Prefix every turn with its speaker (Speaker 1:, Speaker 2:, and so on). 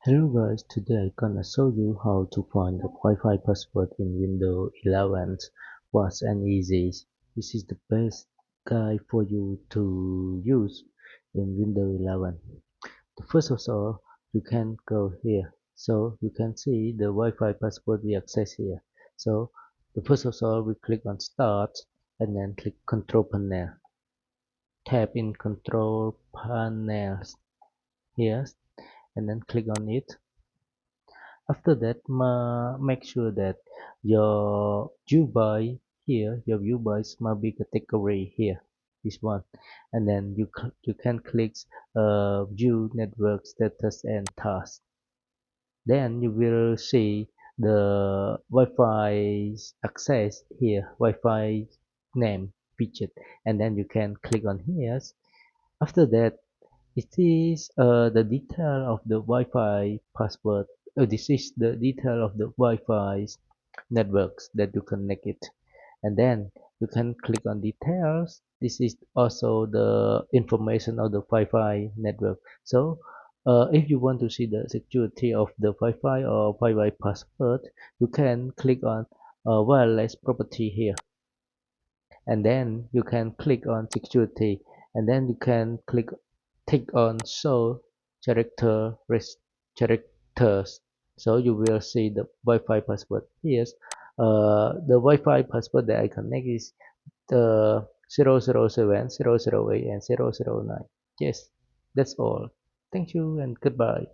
Speaker 1: Hello guys, today I'm gonna show you how to find the Wi-Fi password in Windows 11. Fast and easy. This is the best guide for you to use in Windows 11. First of all, you can go here. So you can see the Wi-Fi password we access here. So the first of all, we click on Start and then click Control Panel. Tap in Control Panels here and then click on it. After that, make sure that your view by here, your view by must be category here, this one, and then you can click view network status and task. Then you will see the Wi-Fi access here, Wi-Fi name widget, and then you can click on here. After that, it is the detail of the Wi-Fi password. This is the detail of the Wi-Fi networks that you connect it. And then you can click on details. This is also the information of the Wi-Fi network. So if you want to see the security of the Wi-Fi or Wi-Fi password, you can click on wireless property here. And then you can click on security, and then you can click on show characters, so you will see the Wi-Fi password. Yes, the Wi-Fi password that I connect is the 007, 008, and 009. Yes, that's all. Thank you and goodbye.